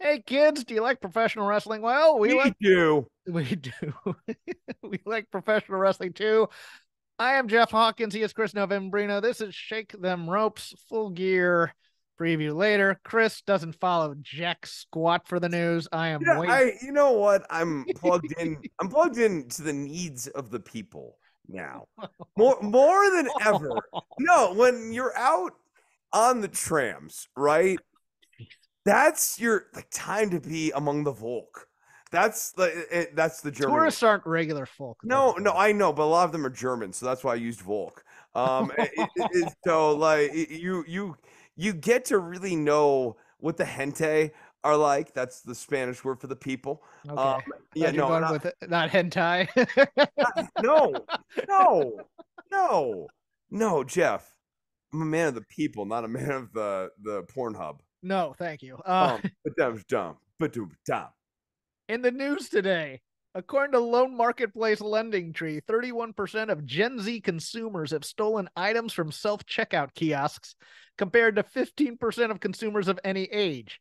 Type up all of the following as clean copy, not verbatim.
Hey kids, do you like professional wrestling? Well, we We like do. we do. We like professional wrestling too. I am Jeff Hawkins. He is Chris Novembrino. This is Shake Them Ropes Full Gear preview later. Chris doesn't follow jack squat for the news. I am Yeah, way you know what? I'm plugged in. I'm plugged in to the needs of the people now. More than ever. No, when you're out on the trams, right? That's your like time to be among the Volk. That's the German word. tourists aren't regular folk though, No, no, Chris. I know, but a lot of them are German, so that's why I used Volk. So like you get to really know what the gente are like. That's the Spanish word for the people. Um, Okay. yeah, Thought you're no, going with it, not hentai. no, no, no, no, Jeff. I'm a man of the people, not a man of the Pornhub. No, thank you. But that was dumb. But dumb. In the news today, according to Loan Marketplace Lending Tree, 31% of Gen Z consumers have stolen items from self checkout kiosks, compared to 15% of consumers of any age.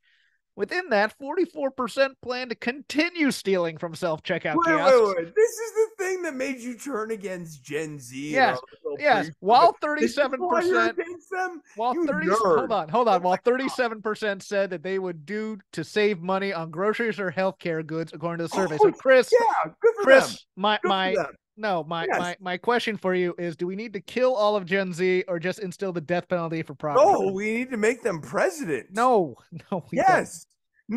Within that, 44% plan to continue stealing from self checkout kiosks. Wait. This is the thing that made you turn against Gen Z and our Yes, little yes. pre. While This is why you're 37%, against them? while You 30, nerd. hold on, Oh while my 37% said that they would do to save money on groceries or healthcare goods, according to the survey. oh So, Chris, yeah, good for them. Chris, my Good for my them. no, my Yes. my my question for you is: do we need to kill all of Gen Z or just instill the death penalty for property No, crimes? we need to make them president. No, no, we don't. Yes.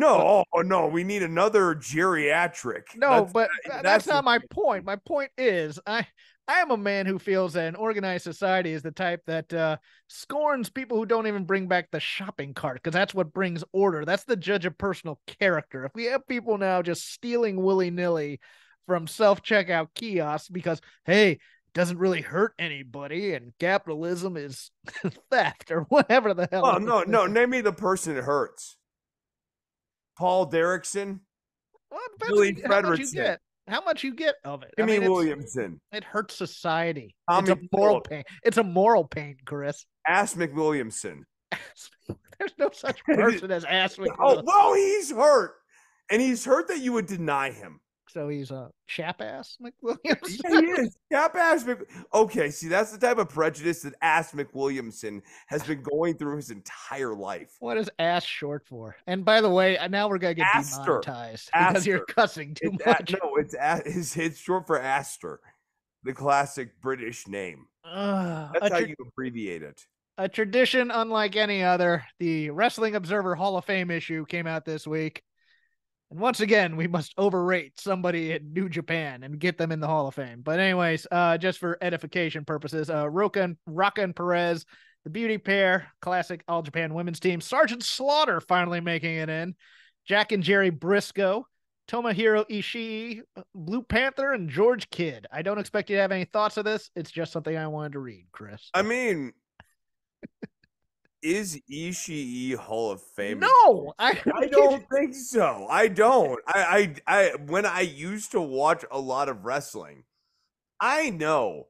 But No, oh no, we need another geriatric. no, but that's That's the not my thing. point. My point is, I am a man who feels that an organized society is the type that scorns people who don't even bring back the shopping cart, because that's what brings order. That's the judge of personal character. If we have people now just stealing willy nilly from self checkout kiosks because, hey, it doesn't really hurt anybody and capitalism is theft or whatever the hell Oh it no, is. no, name me the person it hurts. Paul Derrickson, Well, it depends Billy how much you Frederickson, get. How much you get of it. I Jimmy mean, Williamson, it hurts society. It's Tommy a moral Phillips, pain. It's a moral pain, Chris. Ass McWilliamson. There's no such person as Ass Oh, McWilliams. well, he's hurt. And he's hurt that you would deny him. So he's a chap ass Yeah, McWilliams. he is. Cap Ass Mc... Okay, see, that's the type of prejudice that Ass McWilliamson has been going through his entire life. What is ass short for? And by the way, now we're gonna get Aster. demonetized because you're Aster. cussing too It's much. no, it's short for Aster, the classic British name. Uh, That's a, how tra- you abbreviate it. a tradition unlike any other. The Wrestling Observer Hall of Fame issue came out this week. And once again, we must overrate somebody in New Japan and get them in the Hall of Fame. But anyways, just for edification purposes, Rocca and Perez, the beauty pair, classic All Japan women's team, Sergeant Slaughter finally making it in, Jack and Jerry Briscoe, Tomohiro Ishii, Blue Panther, and George Kidd. I don't expect you to have any thoughts of this. It's just something I wanted to read, Chris. I mean, is Ishii Hall of Fame? No, I don't think so. I don't. When I used to watch a lot of wrestling, I know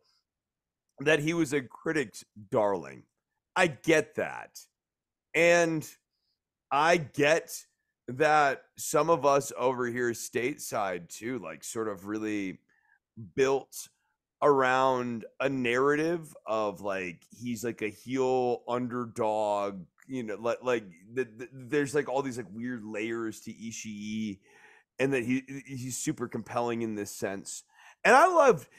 that he was a critic's darling. I get that. And I get that some of us over here stateside too, like sort of really built around a narrative of like he's like a heel underdog, there's like all these like weird layers to Ishii, and that he's super compelling in this sense. And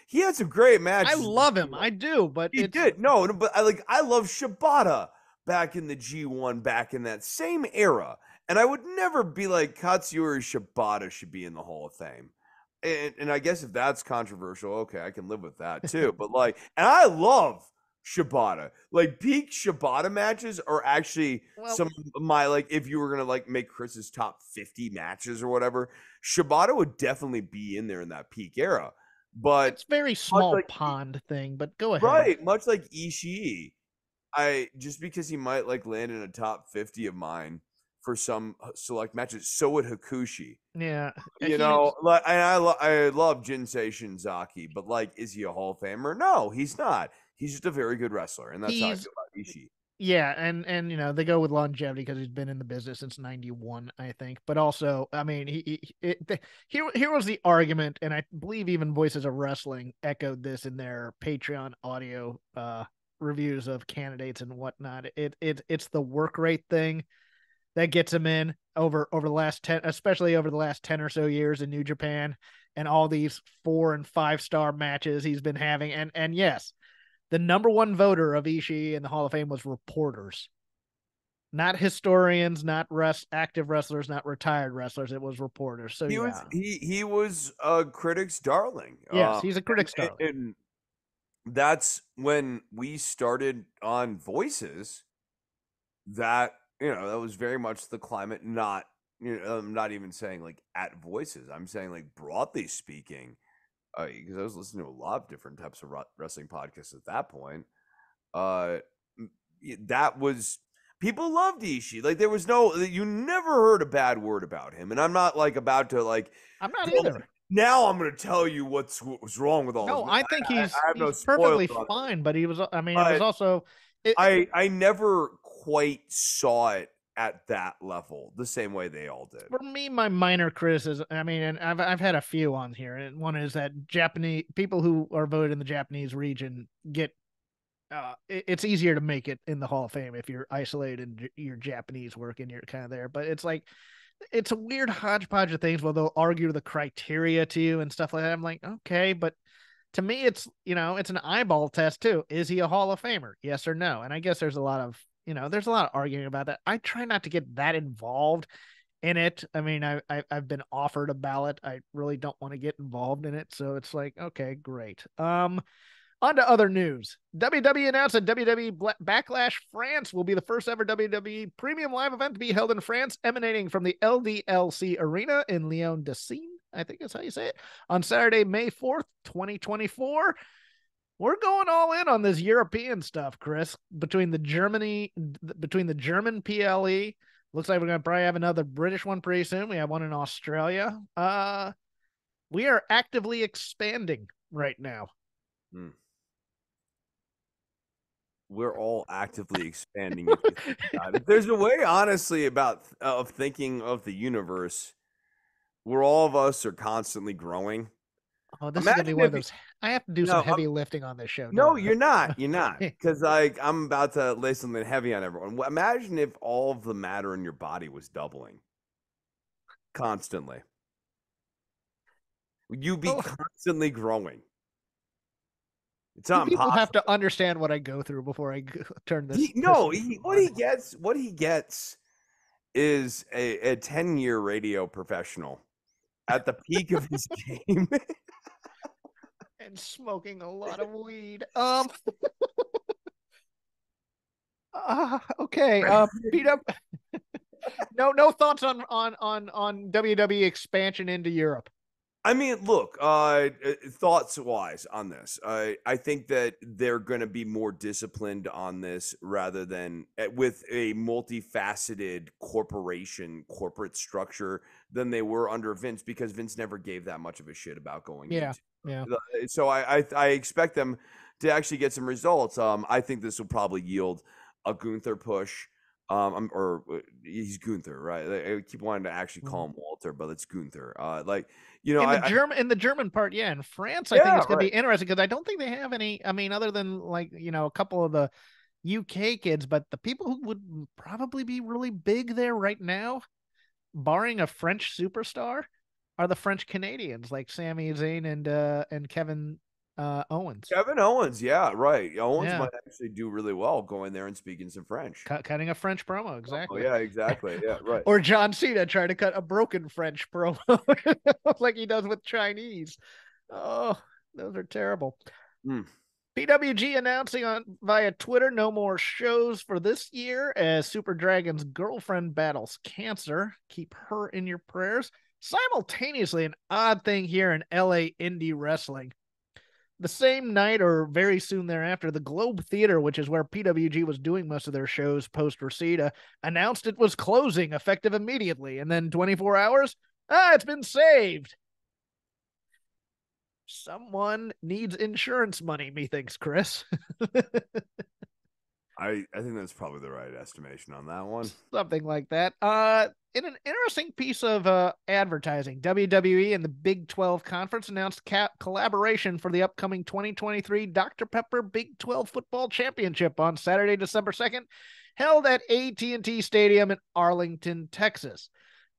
he had some great I matches. love him. I do, but He it's did. No, but I love Shibata back in the G1 back in that same era. And I would never be like Katsuyori Shibata should be in the Hall of Fame. And I guess if that's controversial, okay, I can live with that too. But like, and I love Shibata. Like peak Shibata matches are actually well, some of my like if you were gonna like make Chris's top 50 matches or whatever, Shibata would definitely be in there in that peak era. But it's very much small like pond thing, but go ahead. right, much like Ishii, I just because he might like land in a top 50 of mine for some select matches, so would Hakushi. Yeah, You know, he's like I love Jinsei Shinzaki, but like, is he a Hall of Famer? No, he's not. He's just a very good wrestler, and that's how I he's feel about Ishii. Yeah, and they go with longevity because he's been in the business since '91, I think. But also, I mean, here was the argument, and I believe even Voices of Wrestling echoed this in their Patreon audio reviews of candidates and whatnot. It's the work rate thing that gets him in over the last 10, especially over the last 10 or so years in New Japan, and all these 4 and 5 star matches he's been having. And yes, the number one voter of Ishii in the Hall of Fame was reporters, not historians, not active wrestlers, not retired wrestlers. It was reporters. So He was yeah, he was a critic's darling. yes, he's a critic darling. And that's when we started on Voices. That that was very much the climate. Not I'm not even saying like at Voices. I'm saying like broadly speaking, because I was listening to a lot of different types of wrestling podcasts at that point. Uh, that was people loved Ishii. Like there was no, you never heard a bad word about him. And I'm not like about to like I'm not go, either. now I'm going to tell you what was wrong with all No, this. I think I have no he's spoilers perfectly on it, fine, but he was. I mean, it was but also I never quite saw it at that level the same way they all did. for me, my minor criticism. I mean, and I've had a few on here, and one is that Japanese people who are voted in the Japanese region get it's easier to make it in the Hall of Fame if you're isolated in your Japanese work and you're kind of there. But it's like it's a weird hodgepodge of things. Well, they'll argue the criteria to you and stuff like that. I'm like, okay, but to me, it's an eyeball test too. Is he a Hall of Famer? Yes or no? And I guess there's a lot of arguing about that. I try not to get that involved in it. I mean, I've been offered a ballot. I really don't want to get involved in it. So it's like, okay, great. On to other news. WWE announced that WWE Backlash France will be the first ever WWE premium live event to be held in France, emanating from the LDLC Arena in Lyon Decines. I think that's how you say it. On Saturday, May 4th, 2024. We're going all in on this European stuff, Chris. Between the German PLE, looks like we're going to probably have another British one pretty soon. We have one in Australia. We are actively expanding right now. Hmm. We're all actively expanding if you think about it. There's a way, honestly, about of thinking of the universe where all of us are constantly growing. Oh, this is gonna be Imagine one of if those. I have to do some no, heavy lifting on this show, no, don't you're not. You're not, I? because like I'm about to lay something heavy on everyone. Imagine if all of the matter in your body was doubling constantly. You'd be Well, constantly growing. It's you not people have to impossible. understand what I go through before I turn this this No, on. what he gets is a 10-year radio professional at the peak of his game. And smoking a lot of weed. Okay. Beat up. No thoughts on WWE expansion into Europe. I mean, look, thoughts wise on this. I think that they're going to be more disciplined on this rather than with a multifaceted corporate structure than they were under Vince, because Vince never gave that much of a shit about going Yeah. into. Yeah. So I expect them to actually get some results. I think this will probably yield a Gunther push. Or he's Gunther, right? I keep wanting to actually call Mhm. him Walter, but it's Gunther. In the German part, yeah. In France, I think Yeah, it's going to right. be interesting because I don't think they have any. I mean, other than like a couple of the UK kids, but the people who would probably be really big there right now, barring a French superstar, are the French Canadians like Sami Zayn and Kevin Owens. Kevin Owens, yeah, right. Owens Yeah, might actually do really well going there and speaking some French. cutting a French promo Oh, exactly. yeah, exactly. Yeah, right. Or John Cena trying to cut a broken French promo like he does with Chinese. Oh, those are terrible. Mm. PWG announcing on via Twitter no more shows for this year as Super Dragon's girlfriend battles cancer. Keep her in your prayers. Simultaneously, an odd thing here in LA indie wrestling. The same night or very soon thereafter, the Globe Theater, which is where PWG was doing most of their shows post Reseda, announced it was closing effective immediately. And then 24 hours, it's been saved. Someone needs insurance money, methinks Chris. I think that's probably the right estimation on that one. Something like that. In an interesting piece of advertising, WWE and the Big 12 Conference announced collaboration for the upcoming 2023 Dr. Pepper Big 12 Football Championship on Saturday, December 2nd, held at AT&T Stadium in Arlington, Texas.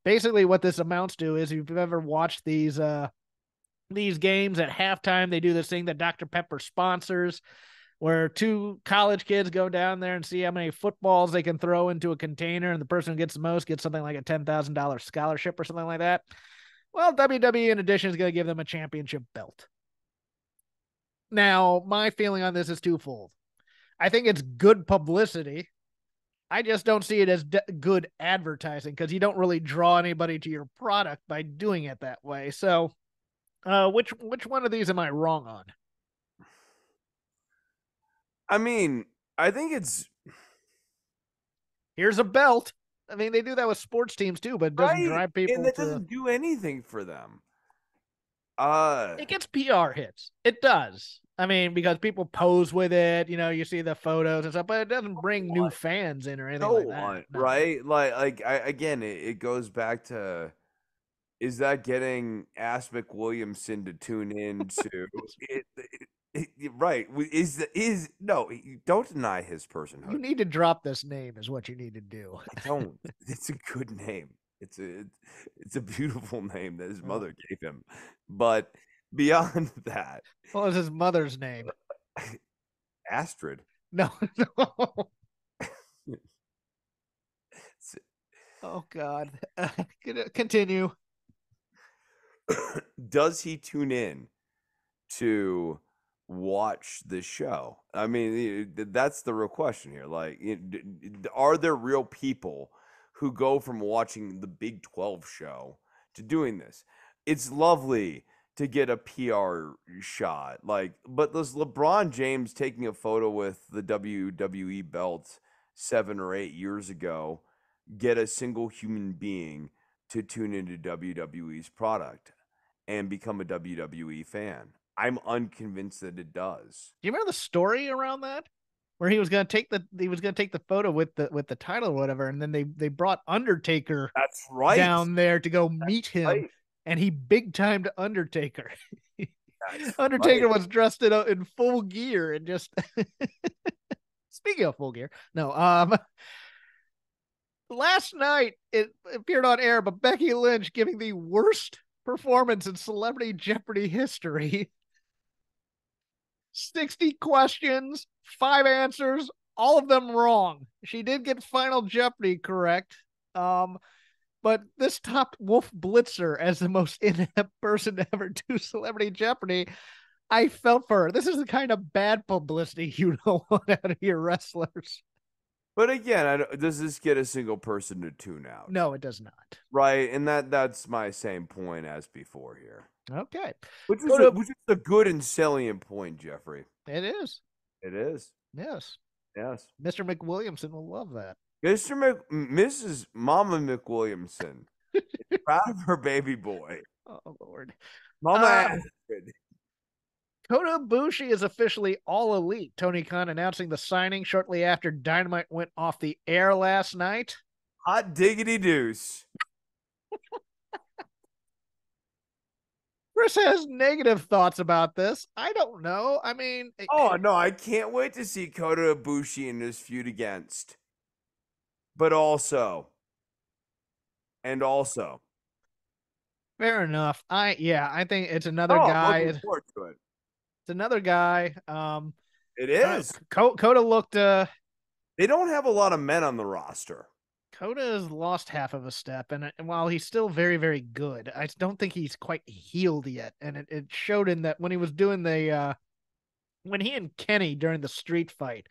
Basically, what this amounts to is, if you've ever watched these games at halftime, they do this thing that Dr. Pepper sponsors, where two college kids go down there and see how many footballs they can throw into a container, and the person who gets the most gets something like a $10,000 scholarship or something like that. Well, WWE, in addition, is going to give them a championship belt. Now, my feeling on this is twofold. I think it's good publicity. I just don't see it as good advertising, because you don't really draw anybody to your product by doing it that way. So, which one of these am I wrong on? I mean, I think it's Here's a belt. I mean, they do that with sports teams too, but it doesn't right, drive and people that to. doesn't do anything for them. Uh, It gets PR hits. It does. I mean, because people pose with it, you see the photos and stuff, but it doesn't bring new fans in or anything so like that. what, No. right? Again, it goes back to, is that getting Aspic Williamson to tune in to right? Is no? Don't deny his You personhood. need to drop this name, is what you need to do. I don't. It's a good name. It's a beautiful name that his Oh. mother gave him. But beyond that, What was his mother's name? Astrid. No, no. Oh God. Continue. Does he tune in to watch the show? I mean, that's the real question here. Like, are there real people who go from watching the Big 12 show to doing this? It's lovely to get a PR shot, like, but does LeBron James taking a photo with the WWE belt 7 or 8 years ago get a single human being to tune into WWE's product and become a WWE fan? I'm unconvinced that it does. Do you remember the story around that? Where he was gonna take the photo with the title or whatever, and then they brought Undertaker That's right. down there to go meet him, Right. and he big timed Undertaker. That's right. Undertaker was dressed in full gear and just speaking of full gear, no, last night it appeared on air, but Becky Lynch giving the worst performance in Celebrity Jeopardy history. 60 questions, 5 answers, all of them wrong. She did get Final Jeopardy correct. But this topped Wolf Blitzer as the most inept person to ever do Celebrity Jeopardy. I felt for her. This is the kind of bad publicity you don't want out of your wrestlers. But again, does this get a single person to tune out? No, it does not. Right, and that's my same point as before here. Okay. Which Go is to a good and salient point, Jeffrey. It is. It is. Yes. Yes. Mr. McWilliamson will love that. Mrs. Mama McWilliamson is proud of her baby boy. Oh Lord. Mama Uh Astrid. Kota Ibushi is officially all elite. Tony Khan announcing the signing shortly after Dynamite went off the air last night. Hot diggity deuce. Chris has negative thoughts about this. I don't know. I mean, Oh no, I can't wait to see Kota Ibushi in this feud against. But also, and also, fair enough. I think it's another oh, I'm guy. looking It's forward to it. another guy. It is. Kota looked. They don't have a lot of men on the roster. Kota has lost half of a step, and while he's still very, very good, I don't think he's quite healed yet. And it showed in that when he was doing when he and Kenny during the street fight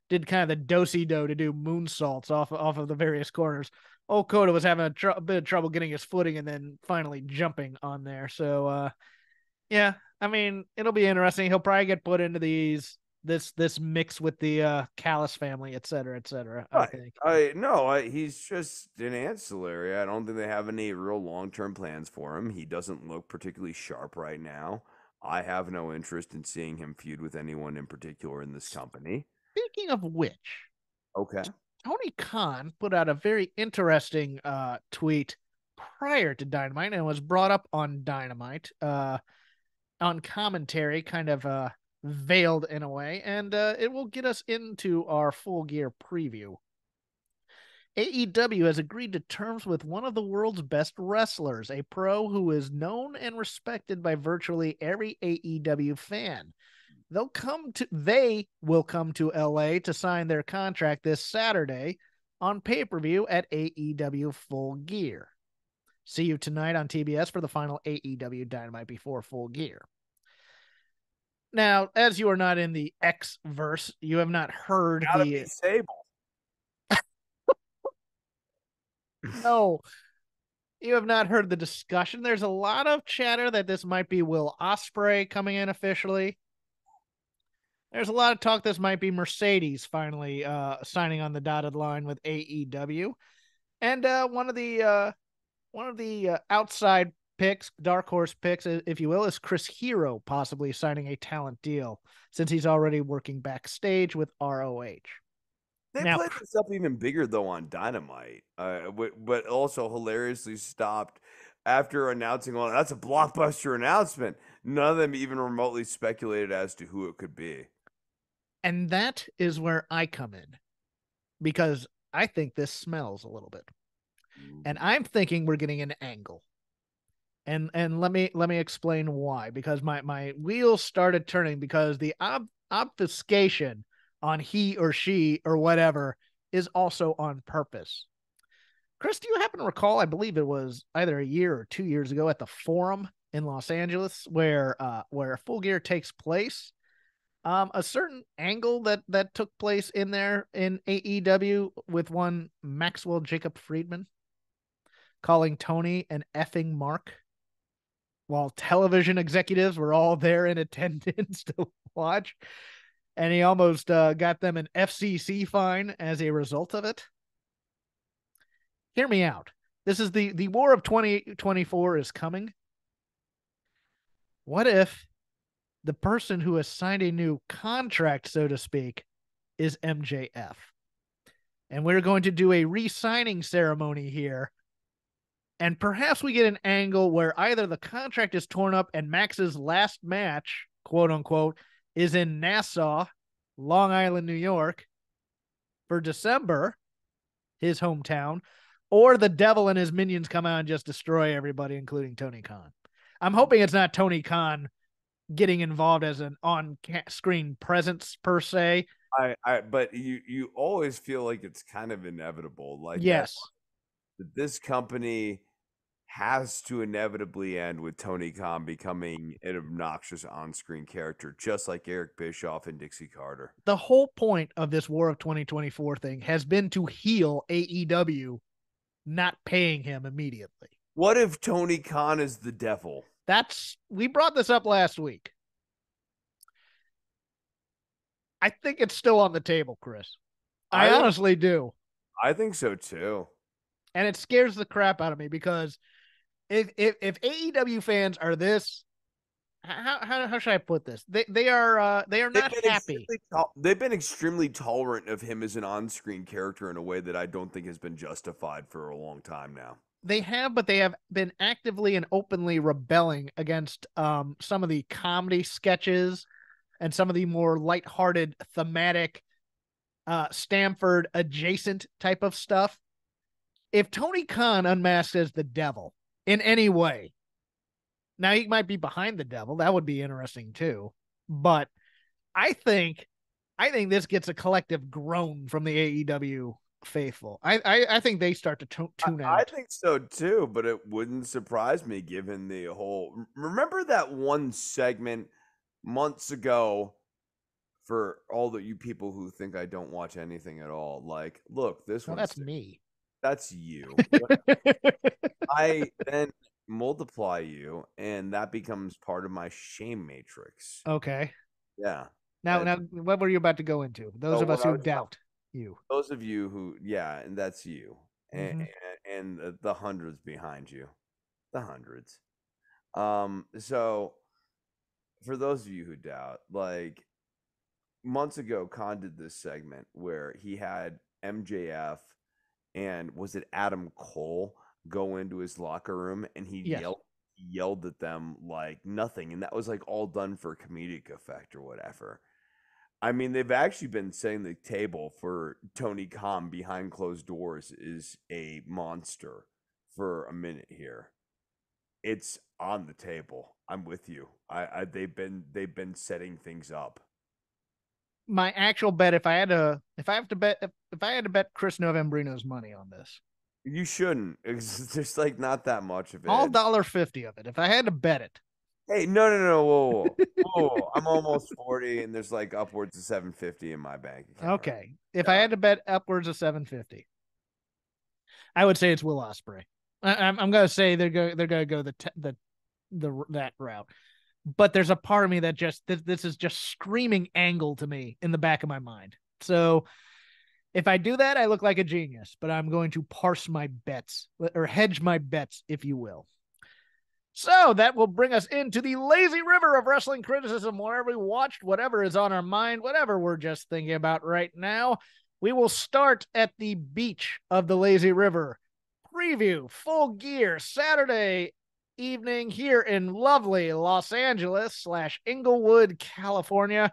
did kind of the do-si-do to do moonsaults off of the various corners. Old Kota was having a bit of trouble getting his footing and then finally jumping on there. So yeah, I mean, it'll be interesting. He'll probably get put into this mix with the Callis family, et cetera, et cetera. I Right. think. He's just an ancillary. I don't think they have any real long-term plans for him. He doesn't look particularly sharp right now. I have no interest in seeing him feud with anyone in particular in this company. Speaking of which, Okay. Tony Khan put out a very interesting tweet prior to Dynamite and was brought up on Dynamite on commentary, kind of veiled in a way, and it will get us into our Full Gear preview. AEW has agreed to terms with one of the world's best wrestlers, a pro who is known and respected by virtually every AEW fan. They will come to LA to sign their contract this Saturday on pay-per-view at AEW Full Gear. See you tonight on TBS for the final AEW Dynamite before Full Gear. Now, as you are not in the X verse, you have not heard Gotta be the Sable. no, you have not heard the discussion. There's a lot of chatter that this might be Will Ospreay coming in officially. There's a lot of talk this might be Mercedes finally signing on the dotted line with AEW, and one of the outside picks, dark horse picks, if you will, is Chris Hero possibly signing a talent deal since he's already working backstage with ROH. They Now, played this up even bigger though on Dynamite, but also hilariously stopped after announcing, "Well, that's a blockbuster announcement." None of them even remotely speculated as to who it could be. and that is where I come in because I think this smells a little bit, and Mhm. I'm thinking we're getting an angle. And let me explain why, because my wheels started turning because the obfuscation on he or she or whatever is also on purpose. Chris, do you happen to recall? I believe it was either a year or 2 years ago at the Forum in Los Angeles, where Full Gear takes place. A certain angle that took place in there in AEW with one Maxwell Jacob Friedman calling Tony an effing mark, while television executives were all there in attendance to watch, and he almost got them an FCC fine as a result of it. Hear me out. This is the war of 2024 is coming. What if the person who has signed a new contract, so to speak, is MJF? And we're going to do a re-signing ceremony here. And perhaps we get an angle where either the contract is torn up and Max's last match, quote unquote, is in Nassau, Long Island, New York, for December, his hometown, or the devil and his minions come out and just destroy everybody, including Tony Khan. I'm hoping it's not Tony Khan getting involved as an on-screen presence per se. But you always feel like it's kind of inevitable, like Yes, that this company has to inevitably end with Tony Khan becoming an obnoxious on-screen character, just like Eric Bischoff and Dixie Carter. the whole point of this War of 2024 thing has been to heal AEW not paying him immediately. What if Tony Khan is the devil? We brought this up last week. I think it's still on the table, Chris. I I think honestly do. I think so too. And it scares the crap out of me because if AEW fans are this, how should I put this? They are They've not been happy. they've been extremely tolerant of him as an on-screen character in a way that I don't think has been justified for a long time now. They have, but they have been actively and openly rebelling against some of the comedy sketches and some of the more lighthearted thematic Stanford adjacent type of stuff. If Tony Khan unmasked as the devil in any way, now he might be behind the devil. That would be interesting too. But I think I think this gets a collective groan from the AEW faithful. I think they start to tune I out. think so too, but it wouldn't surprise me given the whole. Remember that one segment months ago for all the you people who think I don't watch anything at all? Like, look, this Well, one's that's me. that's you. I then multiply you, and that becomes part of my shame matrix. Okay. Yeah. Now, what were you about to go into? Those So of when us I who was doubt you. those of you who, yeah, and that's you, and Mm-hmm. the hundreds behind you, the hundreds. So for those of you who doubt, like months ago, Khan did this segment where he had MJF and was it Adam Cole go into his locker room and Yes. he yelled at them like nothing, and that was like all done for comedic effect or whatever. I mean, they've actually been setting the table for Tony Khan behind closed doors is a monster for a minute here. It's on the table. I'm with you. I they've been setting things up. My actual bet, if I had to bet Chris Novembrino's money on this, You shouldn't. It's just like not that much of all it. $1.50 of it. If I had to bet it, Hey, no, no, no, whoa, whoa, whoa, whoa. I'm almost 40, and there's like upwards of 750 in my bank account right okay. If I now. had to bet upwards of 750, I would say it's Will Ospreay. I'm gonna say they're gonna go the that route. But there's a part of me that just this is just screaming angle to me in the back of my mind. So if I do that, I look like a genius. But I'm going to parse my bets or hedge my bets, if you will. So that will bring us into the lazy river of wrestling criticism, wherever we watched, whatever is on our mind, whatever we're just thinking about right now. We will start at the beach of the lazy river. Preview Full Gear Saturday evening here in lovely Los Angeles / Inglewood, California.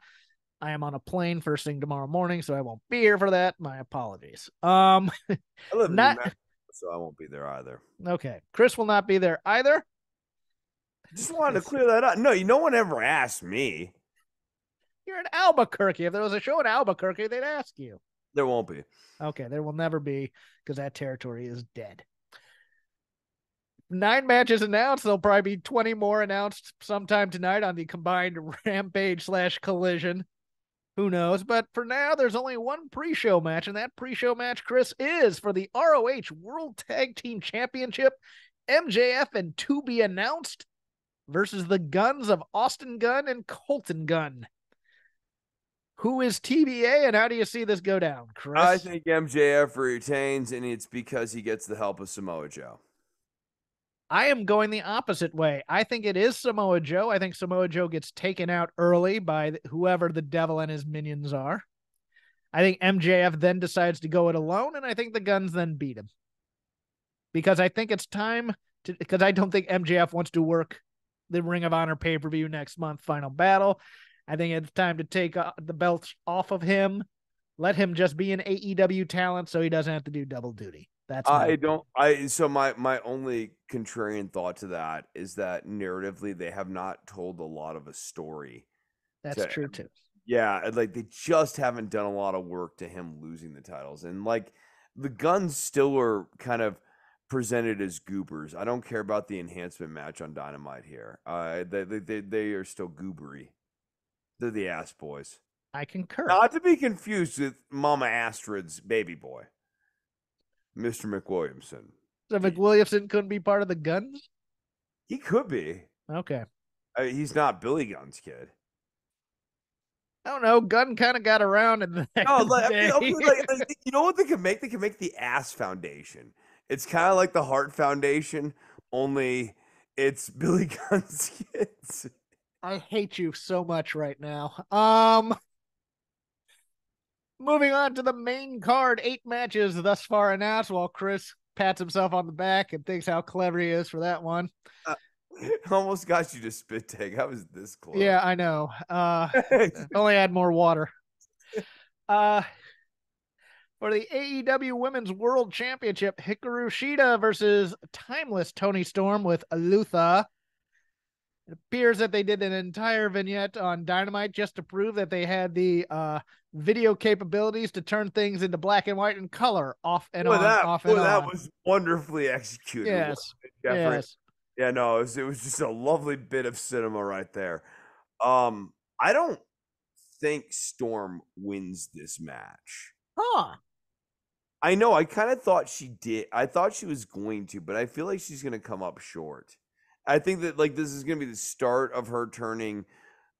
I am on a plane first thing tomorrow morning, so I won't be here for that. My apologies. I live in New Not Mexico, so I won't be there either. okay. Chris will not be there either. Just wanted to clear that up. No, no one ever asked me. You're in Albuquerque. If there was a show in Albuquerque, they'd ask you. There won't be. Okay, there will never be because that territory is dead. 9 matches announced. There'll probably be 20 more announced sometime tonight on the combined Rampage / Collision. Who knows? But for now, there's only one pre-show match, and that pre-show match, Chris, is for the ROH World Tag Team Championship. MJF and to be announced versus the Guns of Austin Gunn and Colton Gunn. Who is TBA, and how do you see this go down, I Chris? think MJF retains, and it's because he gets the help of Samoa Joe. I am going the opposite way. I think it is Samoa Joe. I think Samoa Joe gets taken out early by whoever the devil and his minions are. I think MJF then decides to go it alone, and I think the Guns then beat him. Because I think it's time to, because I don't think MJF wants to work the Ring of Honor pay-per-view next month, Final Battle. I think it's time to take the belts off of him, let him just be an AEW talent so he doesn't have to do double duty. That's my I don't. I so my only contrarian thought to that is that narratively they have not told a lot of a story. That's To true too. yeah, like they just haven't done a lot of work to him losing the titles, and like the Guns still are kind of presented as goobers. I don't care about the enhancement match on Dynamite here. They are still goobery. They're the ass boys. I concur. Not to be confused with Mama Astrid's baby boy, Mr. McWilliamson. So McWilliamson couldn't be part of the Guns? He could be. Okay. He's not Billy Gunn's kid. I don't know. Gunn kind of got around in the back No, of the like, I mean, day. okay, like, you know what they could make? They could make the Ass Foundation. It's kind of like the Heart Foundation, only it's Billy Gunn's kids. I hate you so much right now. Moving on to the main card, 8 matches thus far announced. While Chris pats himself on the back and thinks how clever he is for that one. Almost got you to spit take. I was this close. Yeah, I know. If only I had more water. Uh, for the AEW Women's World Championship, Hikaru Shida versus Timeless Tony Storm with Alutha. It appears that they did an entire vignette on Dynamite just to prove that they had the video capabilities to turn things into black and white and color, off and on, off and that on. was wonderfully executed. Yes, Jeffrey. yes. Yeah, no, it was just a lovely bit of cinema right there. I don't think Storm wins this match. Huh. I know. I kind of thought she did. I thought she was going to, but I feel like she's going to come up short. I think that like this is going to be the start of her turning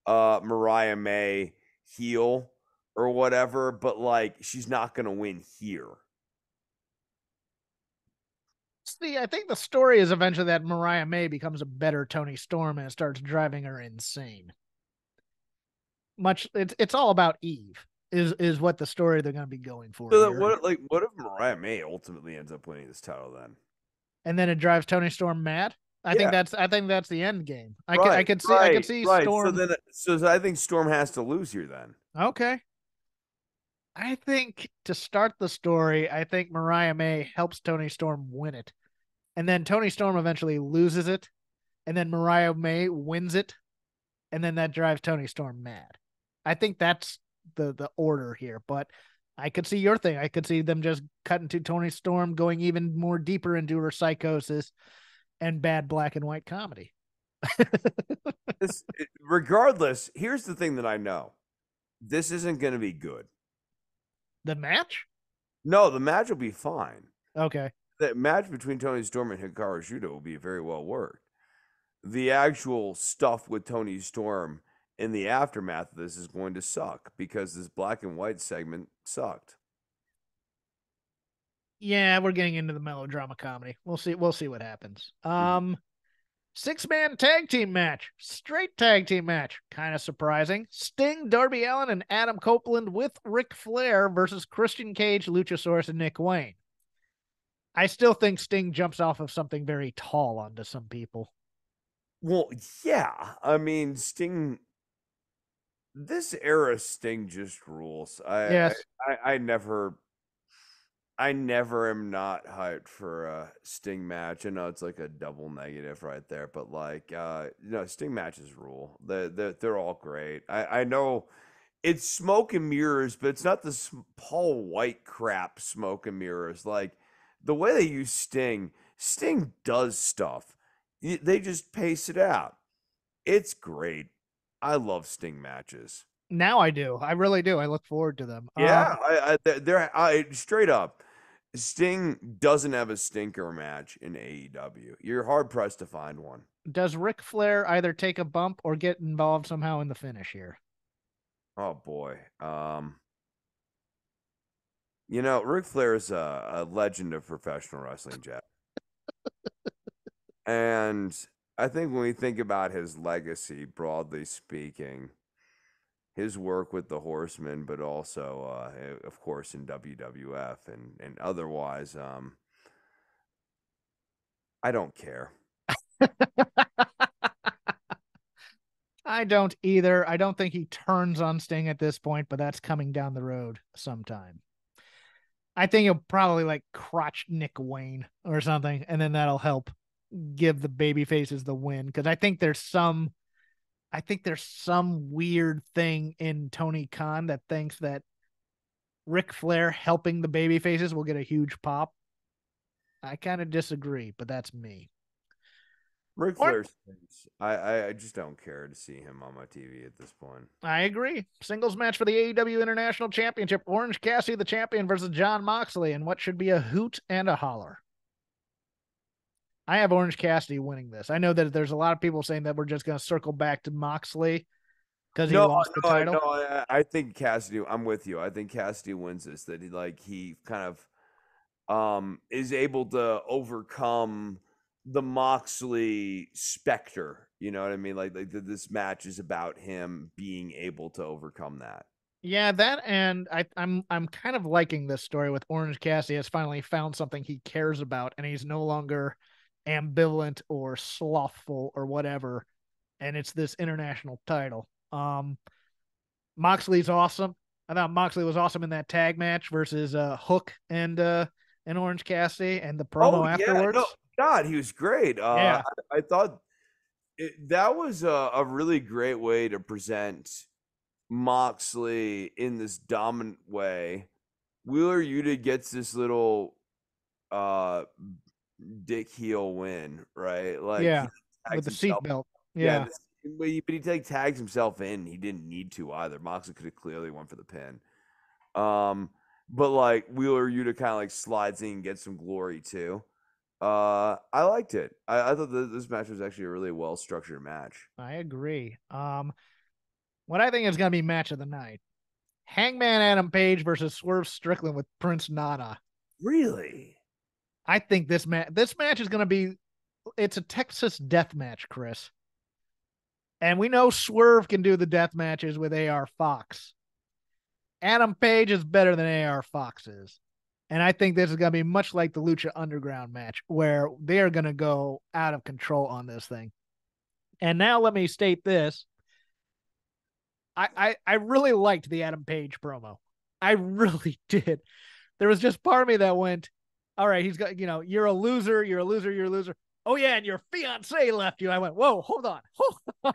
Mariah May heel or whatever, but like she's not going to win here. See, I think the story is eventually that Mariah May becomes a better Tony Storm and it starts driving her insane. It's all about Eve. is what the story they're going to be going for So that here. what if Mariah May ultimately ends up winning this title then? And then it drives Tony Storm mad. Yeah, I think that's the end game. right, I could see right. So Storm. then, so I think Storm has to lose here then. Okay. I think to start the story, I think Mariah May helps Tony Storm win it. And then Tony Storm eventually loses it. And then Mariah May wins it. And then that drives Tony Storm mad. I think that's the order here. But I could see your thing. I could see them just cutting to Tony Storm, going even more deeper into her psychosis and bad black and white comedy. Regardless, here's the thing that I know: this isn't going to be good. The match? No, the match will be fine. Okay. The match between Tony Storm and Hikaru Shida will be very well worked. The actual stuff with Tony Storm in the aftermath of this is going to suck because this black and white segment sucked. Yeah, we're getting into the melodrama comedy. We'll see what happens. Mhm. 6-man tag team match. Straight tag team match. Kind of surprising. Sting, Darby Allin, and Adam Copeland with Ric Flair versus Christian Cage, Luchasaurus, and Nick Wayne. I still think Sting jumps off of something very tall onto some people. Well, yeah. I mean, Sting. This era Sting just rules. Yes. I never am not hyped for a Sting match. I know it's like a double negative right there, but like Sting matches rule. They're all great. I know it's smoke and mirrors, but it's not the Paul White crap smoke and mirrors. Like the way they use Sting, Sting does stuff. They just pace it out. It's great. I love Sting matches. Now I do. I really do. I look forward to them. Yeah, I straight up. Sting doesn't have a stinker match in AEW. You're hard pressed to find one. Does Ric Flair either take a bump or get involved somehow in the finish here? Oh boy. Ric Flair is a legend of professional wrestling, Jeff. And I think when we think about his legacy, broadly speaking, his work with the Horsemen, but also, of course, in WWF and otherwise, I don't care. I don't either. I don't think he turns on Sting at this point, but that's coming down the road sometime. I think he'll probably like crotch Nick Wayne or something, and then that'll help give the baby faces the win. Because I think there's some weird thing in Tony Khan that thinks that Ric Flair helping the baby faces will get a huge pop. I kind of disagree, but that's me. Ric Or Flair stinks. I just don't care to see him on my TV at this point. I agree. Singles match for the AEW International Championship. Orange Cassidy, the champion, versus John Moxley, and what should be a hoot and a holler. I have Orange Cassidy winning this. I know that there's a lot of people saying that we're just going to circle back to Moxley because he No, lost the no, title. no. I think Cassidy. I'm with you. I think Cassidy wins this. That he kind of is able to overcome the Moxley specter. You know what I mean? This match is about him being able to overcome that. Yeah, that and I'm kind of liking this story with Orange Cassidy has finally found something he cares about, and he's no longer ambivalent or slothful or whatever. And it's this international title. Moxley's awesome. I thought Moxley was awesome in that tag match versus Hook and Orange Cassidy and the Oh promo yeah, afterwards. no, God, he was great. Yeah, I thought that was a really great way to present Moxley in this dominant way. Wheeler Yuta gets this little uh dick heel win, right? Like he yeah, with tags the himself. seatbelt. Yeah, Yeah, but he tags himself in. He didn't need to either. Moxley could have clearly went for the pin. But like Wheeler Yuta kind of like slides in and gets some glory too. I liked it. I thought that this match was actually a really well structured match. I agree. What I think is going to be match of the night: Hangman Adam Page versus Swerve Strickland with Prince Nana. Really? I think this match is going to be it's a Texas death match, Chris. And we know Swerve can do the death matches with AR Fox. Adam Page is better than AR Fox is. And I think this is going to be much like the Lucha Underground match, where they're going to go out of control on this thing. And now let me state this. I really liked the Adam Page promo. I really did. There was just part of me that went, all right, he's got, you're a loser, you're a loser, you're a loser. Oh, yeah, and your fiance left you. I went, whoa, hold on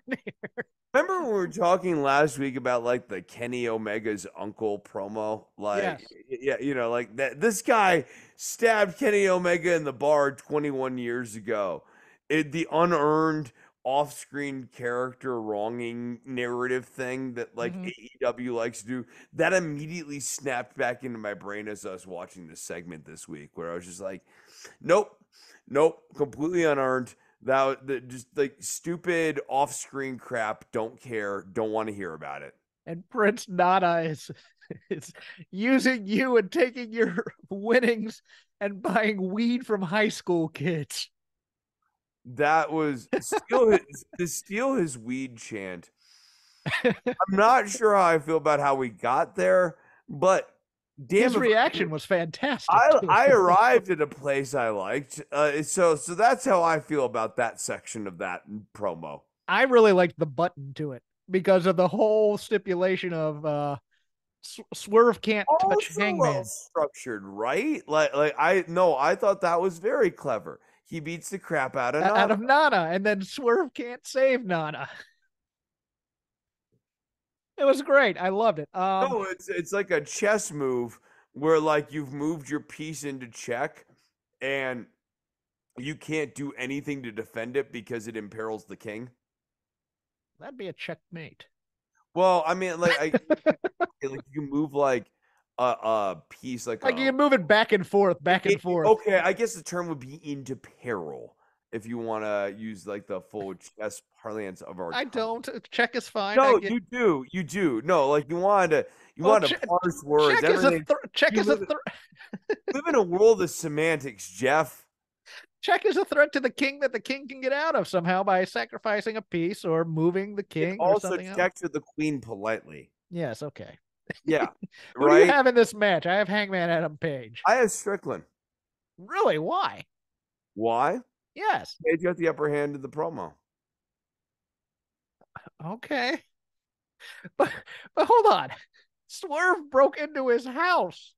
here. Remember when we were talking last week about like the Kenny Omega's uncle promo? Like, Yes. yeah, like that. This guy stabbed Kenny Omega in the bar 21 years ago. The unearned off-screen character wronging narrative thing that like Mm-hmm. AEW likes to do, that immediately snapped back into my brain as I was watching this segment this week, where I was just like, nope, nope, completely unearned. That just like stupid off-screen crap. Don't care. Don't want to hear about it. And Prince Nana is using you and taking your winnings and buying weed from high school kids. That was steal his weed chant. I'm not sure how I feel about how we got there, but damn His if reaction was fantastic I too. arrived at a place I liked. So that's how I feel about that section of that promo. I really liked the button to it because of the whole stipulation of Swerve can't touch Also well Hangman. structured, right? Like I no, I thought that was very clever. He beats the crap out of Out Nana. of Nana, and then Swerve can't save Nana. It was great. I loved it. No, it's like a chess move where like you've moved your piece into check and you can't do anything to defend it because it imperils the king. That'd be a checkmate. Well, I mean, like you can move like a piece, like Like you a can move it back and forth, back and forth. okay. I guess the term would be into peril if you want to use like the full chess parlance of our I term. don't. Check is fine. I No, get. you do. No, like you Well, wanted to parse words. Everything. check You is a live, live in a world of semantics, Jeff. check is a threat to the king that the king can get out of somehow by sacrificing a piece or moving the It king or also something else. checks with the queen politely. Yes. Okay. Yeah, Who do you right. have in this match? I have Hangman Adam Page. I have Strickland. Really? Why? Why? Yes. Page got the upper hand in the promo. Okay. But but hold on. Swerve broke into his house.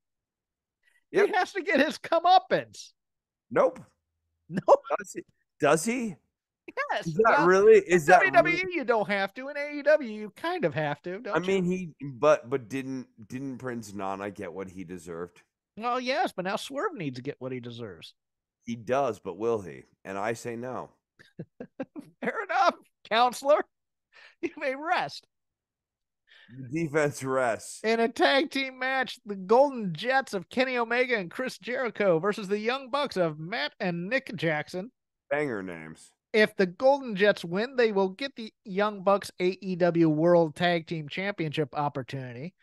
He Yep. has to get his comeuppance. Nope. No. Does he? Does he? Yes. Is that Well, really? in Is that really? WWE you don't have to. In AEW you kind of have to, I don't you? mean, but didn't Prince Nana get what he deserved? Well, yes, but now Swerve needs to get what he deserves. He does, but will he? And I say no. Fair enough, counselor. You may rest. The defense rests. In a tag team match, the Golden Jets of Kenny Omega and Chris Jericho versus the Young Bucks of Matt and Nick Jackson. Banger names. If the Golden Jets win, they will get the Young Bucks AEW World Tag Team Championship opportunity.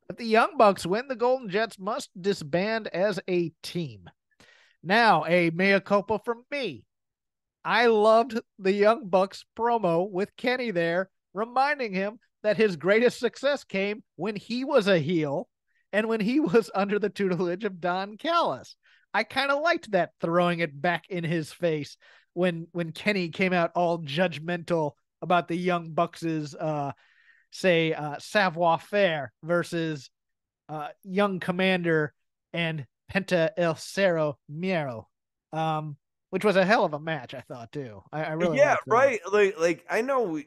If the Young Bucks win, the Golden Jets must disband as a team. Now, a mea culpa from me. I loved the Young Bucks promo with Kenny there, reminding him that his greatest success came when he was a heel and when he was under the tutelage of Don Callis. I kind of liked that, throwing it back in his face when Kenny came out all judgmental about the Young Bucks's savoir faire versus Young Commander and Penta El Cerro Miero. Which was a hell of a match, I thought too. I really Yeah, liked that. right. Like I know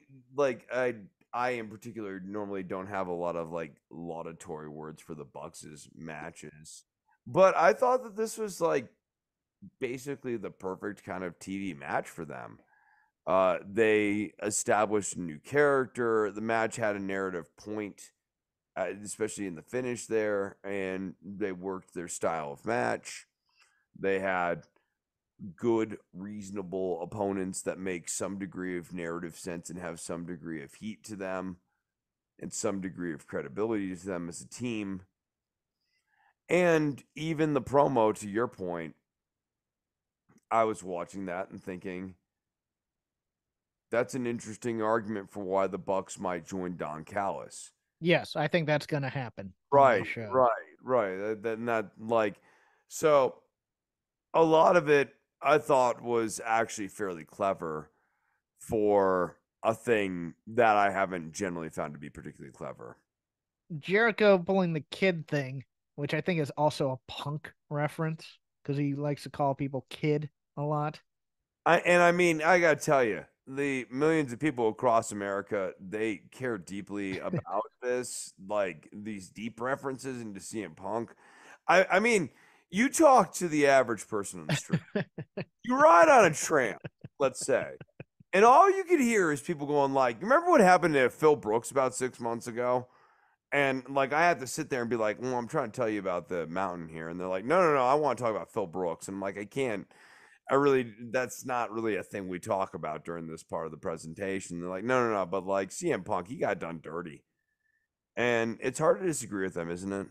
I in particular normally don't have a lot of like laudatory words for the Bucks' matches. But I thought that this was like basically the perfect kind of TV match for them. They established a new character. The match had a narrative point, especially in the finish there, and they worked their style of match. They had good, reasonable opponents that make some degree of narrative sense and have some degree of heat to them and some degree of credibility to them as a team. And even the promo, to your point, I was watching that and thinking that's an interesting argument for why the Bucks might join Don Callis. Yes, I think that's going to happen on Right, this show. right, right. That not like so a lot of it I thought was actually fairly clever for a thing that I haven't generally found to be particularly clever. Jericho pulling the kid thing, which I think is also a Punk reference because he likes to call people kid a lot. I mean, I gotta tell you, the millions of people across America, they care deeply about this, like these deep references into CM Punk. I mean, you talk to the average person on the street, you ride on a tram, let's say, and all you could hear is people going like, "Remember what happened to Phil Brooks about 6 months ago?" And like, I had to sit there and be like, "Well, I'm trying to tell you about the mountain here," and they're like, "No, no, no, I want to talk about Phil Brooks," and I'm like, "I can't." I really that's not really a thing we talk about during this part of the presentation. They're like, no, no, no, but like CM Punk, he got done dirty. And it's hard to disagree with them, isn't it?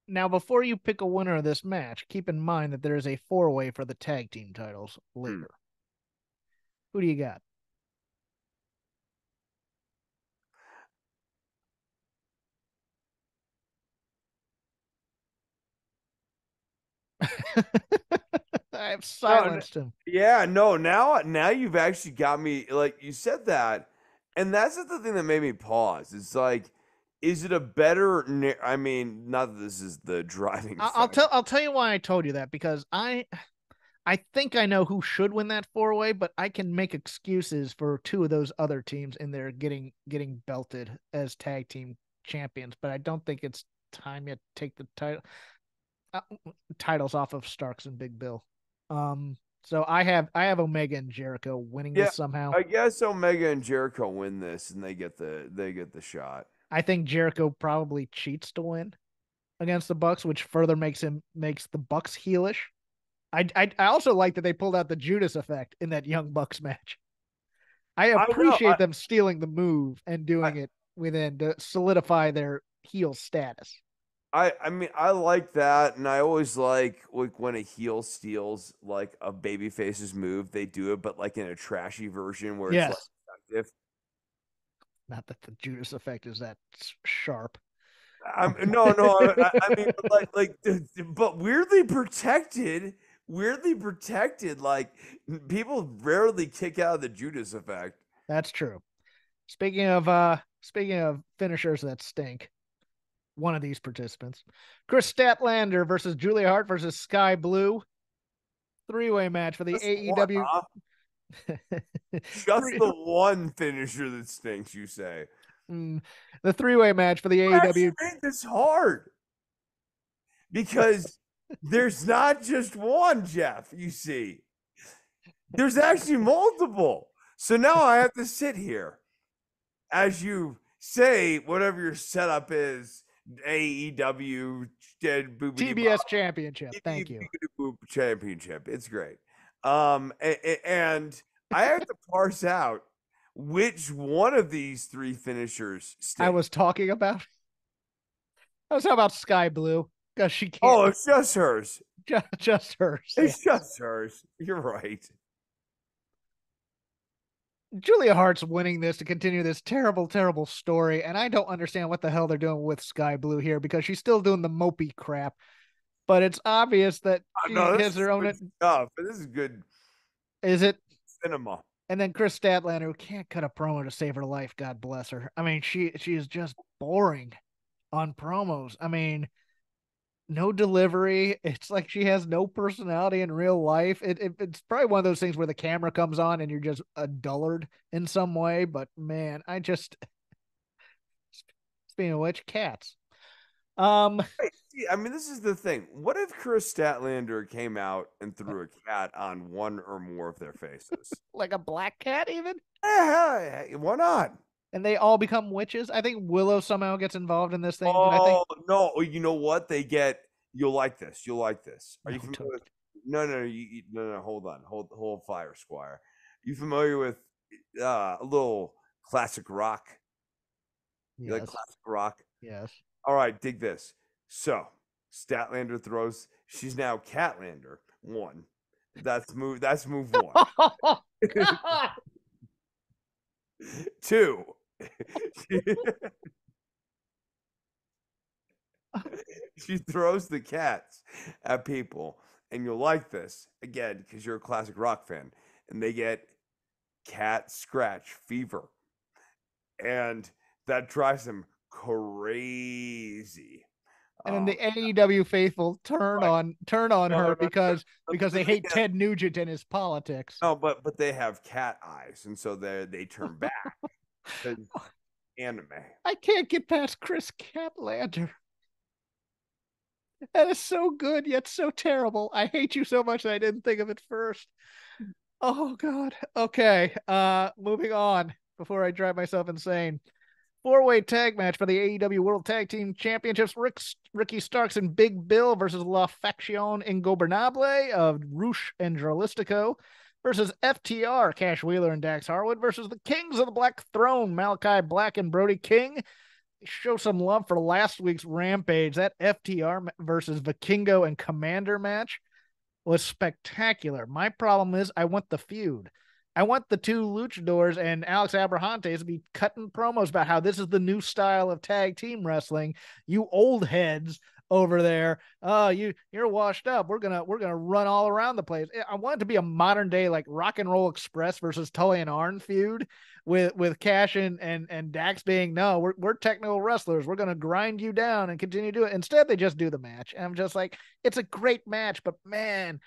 Now, before you pick a winner of this match, keep in mind that there is a four-way for the tag team titles Hmm. later. Who do you got? I've No, silenced him. yeah, no, now you've actually got me like you said that, and that's the thing that made me pause. It's like, is it a better I mean, not that this is the driving factor. I'll tell you why I told you that because I think I know who should win that four-way, but I can make excuses for two of those other teams in there getting belted as tag team champions. But I don't think it's time yet to take the uh, titles off of Starks and Big Bill. So I have Omega and Jericho winning Yeah, this somehow. I guess Omega and Jericho win this and they get the shot. I think Jericho probably cheats to win against the Bucks, which further makes the Bucks heelish. I also like that they pulled out the Judas effect in that Young Bucks match. I I know. appreciate them stealing the move and I, doing it within to solidify their heel status. I mean I like that, and I always like when a heel steals like a babyface's move, they do it, but like in a trashy version where it's like Yes, effective. not that the Judas effect is that sharp. No, no, I mean but weirdly protected. Like people rarely kick out of the Judas effect. That's true. Speaking of finishers that stink, one of these participants, Chris Statlander versus Julia Hart versus Sky Blue, three-way match for the Just one, AEW. huh? Just three, the one finisher that stinks, you say. the three-way match for the You actually AEW. made this hard because there's not just one, Jeff, you see. There's actually multiple. So now I have to sit here as you say whatever your setup is, AEW dead boobity TBS Championship. Thank you. boop championship. It's great. And I have to parse out which one of these three finishers I stink. was talking about. I was talking about Sky Blue because she can't. Oh, it's just hers. Just hers. It's Yes. just hers. You're right. Julia Hart's winning this to continue this terrible, terrible story, and I don't understand what the hell they're doing with Sky Blue here because she's still doing the mopey crap. But it's obvious that she No, this has is her good own. stuff. This is good Is it? cinema. And then Chris Statlander, who can't cut a promo to save her life, God bless her. I mean, she is just boring on promos. I mean, no delivery. It's like she has no personality in real life. It's probably one of those things where the camera comes on and you're just a dullard in some way. But man, I just speaking of which, cats. Um, Right. See, I mean, this is the thing. What if Chris Statlander came out and threw a cat on one or more of their faces? like a black cat even, Yeah, why not? and they all become witches. I think Willow somehow gets involved in this thing because I think Oh no! You know what they get? You'll like this. You'll like this. Are no, you familiar don't. with? No, no, no, no. Hold on. Hold fire, Squire. You familiar with a little classic rock? You like Yes, classic rock? yes. All right, dig this. So Statlander throws. She's now Catlander. One. That's move. That's move one. Oh God! Two. She throws the cats at people, and you'll like this again because you're a classic rock fan, and they get cat scratch fever, and that drives them crazy. And then the Um, AEW faithful right. turn on No, her no, no, because they but they hate get, Ted Nugent and his politics. no, but they have cat eyes, and so they turn back because anime. I can't get past Chris Catlander. That is so good yet so terrible. I hate you so much that I didn't think of it first. Oh God. Okay. Moving on before I drive myself insane. Four-way tag match for the AEW World Tag Team Championships. Ricky Starks and Big Bill versus La Facción Ingobernable of Rush and Dralistico versus FTR, Cash Wheeler and Dax Harwood versus the Kings of the Black Throne, Malachi Black and Brody King. Show some love for last week's Rampage. That FTR versus Vikingo and Commander match was spectacular. My problem is I want the feud. I want the two luchadors and Alex Abrahantes to be cutting promos about how this is the new style of tag team wrestling. You old heads over there, you're washed up. We're gonna run all around the place. I want it to be a modern day like Rock and Roll Express versus Tully and Arn feud with Cash and Dax being no, we're technical wrestlers. We're gonna grind you down and continue to do it. Instead, they just do the match. And I'm just like, it's a great match, but man,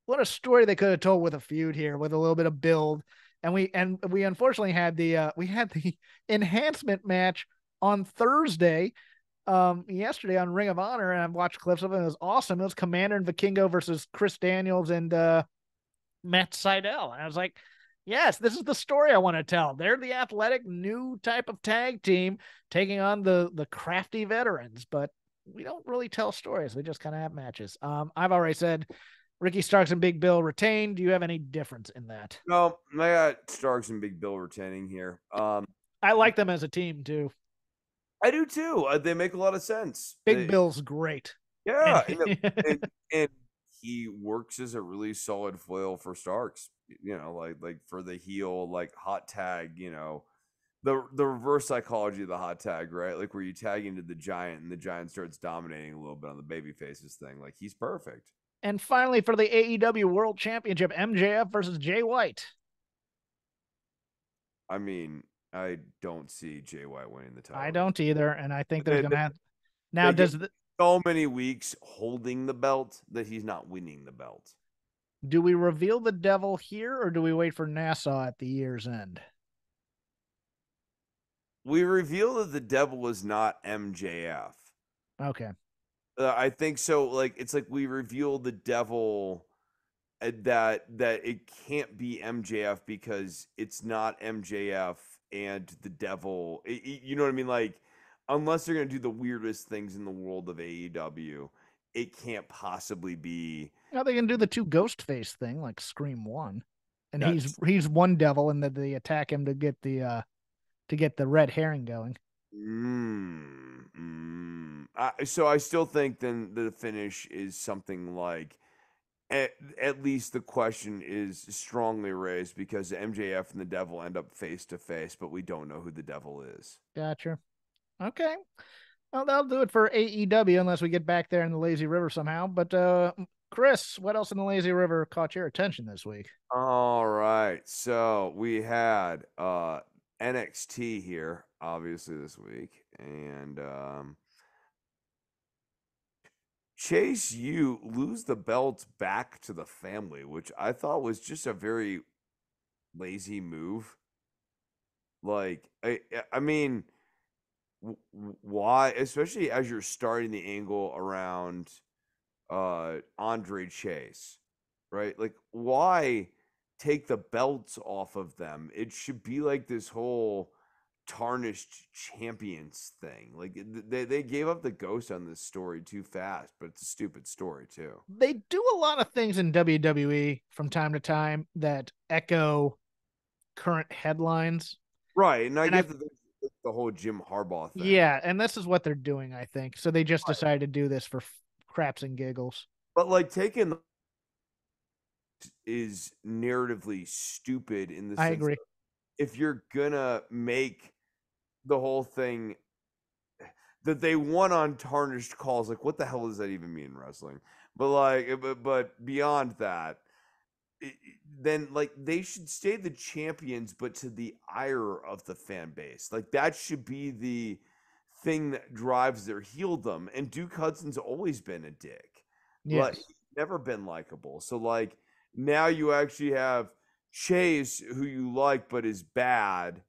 what a story they could have told with a feud here with a little bit of build. And we unfortunately had the enhancement match on Thursday, yesterday on Ring of Honor, and I've watched clips of it. It was awesome. It was Commander and Vikingo versus Chris Daniels and Matt Seidel. And I was like, yes, this is the story I want to tell. They're the athletic new type of tag team taking on the crafty veterans, but we don't really tell stories. We just kind of have matches. I've already said Ricky Starks and Big Bill retained. Do you have any difference in that? No, I got Starks and Big Bill retaining here. I like them as a team too. I do too. They make a lot of sense. Big Bill's great. And Yeah, and, and he works as a really solid foil for Starks. You know, like for the heel, like hot tag. You know, the reverse psychology of the hot tag, right? Like where you tag into the giant and the giant starts dominating a little bit on the baby faces thing. Like he's perfect. and finally for the AEW World Championship, MJF versus Jay White. I mean, I don't see Jay White winning the I title. don't either, and I think there's They, gonna they, have now. they get Does the, so many weeks holding the belt that he's not winning the belt. do we reveal the devil here, or do we wait for Nassau at the year's end? We reveal that the devil is not MJF. Okay, I think so. Like it's like we reveal the devil that it can't be MJF because it's not MJF and the devil. You know what I mean? Like unless they're gonna do the weirdest things in the world of AEW, it can't possibly be. now they can do the two ghost face thing like Scream One, and he's That's he's one devil, and then they attack him to get the red herring going. so I still think then the finish is something like at least the question is strongly raised because MJF and the devil end up face to face, but we don't know who the devil is. Gotcha. Okay. Well, that'll do it for AEW unless we get back there in the lazy river somehow. But Chris, what else in the lazy river caught your attention this week? All right. So we had NXT here, obviously, this week. And Chase U lose the belt back to the family, which I thought was just a very lazy move. Like, I mean, why, especially as you're starting the angle around Andre Chase, right? Like why take the belts off of them? It should be like this whole tarnished champions thing. Like they gave up the ghost on this story too fast, but it's a stupid story too. They do a lot of things in WWE from time to time that echo current headlines. Right, and I And I get the whole Jim Harbaugh thing. Yeah, and this is what they're doing, I think. So they just Right. decided to do this for craps and giggles. But like taking is narratively stupid in the I sense agree. of if you're gonna make the whole thing that they won on tarnished calls. Like, what the hell does that even mean in wrestling? But like, but beyond that, then like they should stay the champions, but to the ire of the fan base. Like that should be the thing that drives their heeldom. And Duke Hudson's always been a dick. Like Yes. he's never been likable. So like now you actually have Chase, who you like but is bad.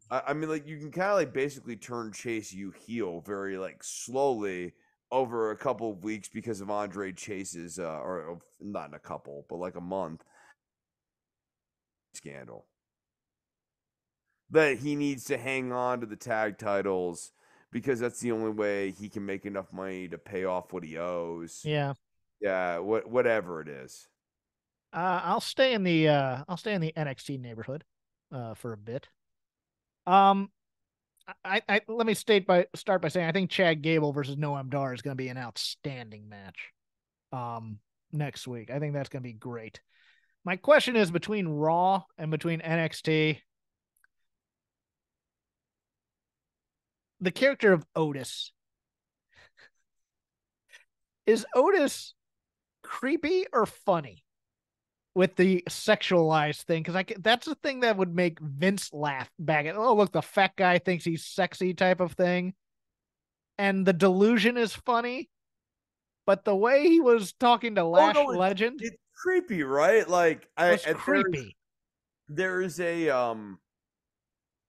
I mean, like you can kind of like basically turn Chase you heel very like slowly over a couple of weeks because of Andre Chase's or not in a couple, but like a month scandal that he needs to hang on to the tag titles because that's the only way he can make enough money to pay off what he owes. Yeah. Yeah, whatever it is. I'll stay in the NXT neighborhood for a bit. Um I let me start by saying I think Chad Gable versus Noam Dar is going to be an outstanding match next week. I think that's going to be great. My question is between Raw and between NXT, the character of Otis. Is Otis creepy or funny with the sexualized thing? Because that's the thing that would make Vince laugh back at, oh, look, the fat guy thinks he's sexy type of thing. And the delusion is funny, but the way he was talking to Oh Lash no, Legend it's creepy, right? Like was creepy. there's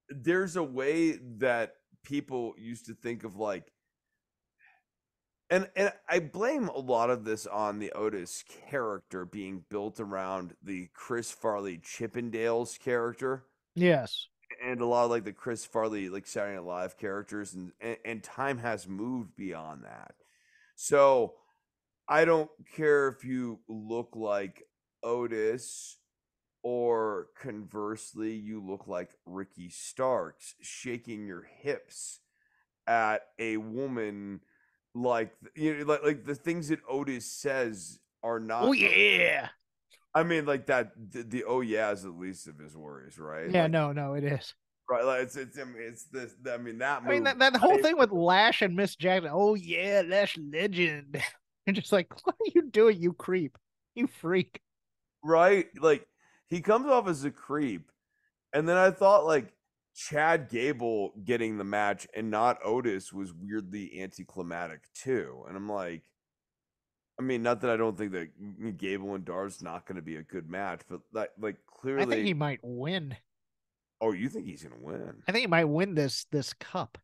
there's a way that people used to think of like and I blame a lot of this on the Otis character being built around the Chris Farley Chippendales character Yes. and a lot of like the Chris Farley like Saturday Night Live characters and time has moved beyond that. So I don't care if you look like Otis or conversely you look like Ricky Starks shaking your hips at a woman like like the things that Otis says are Oh not yeah. I mean like that the oh yeah is the least of his worries, right? Yeah, Like no, it is. right like it's I mean it's this I mean that I mean move that whole thing with Lash and Miss Jackson. Oh yeah, Lash Legend. You're just like, what are you doing, you creep? You freak. right like he comes off as a creep and then I thought like Chad Gable getting the match and not Otis was weirdly anticlimactic too. And I'm like, I mean, not that I don't think that Gable and Dar's not going to be a good match, but like I think clearly, he might win. oh, you think he's going to win? I think he might win this cup.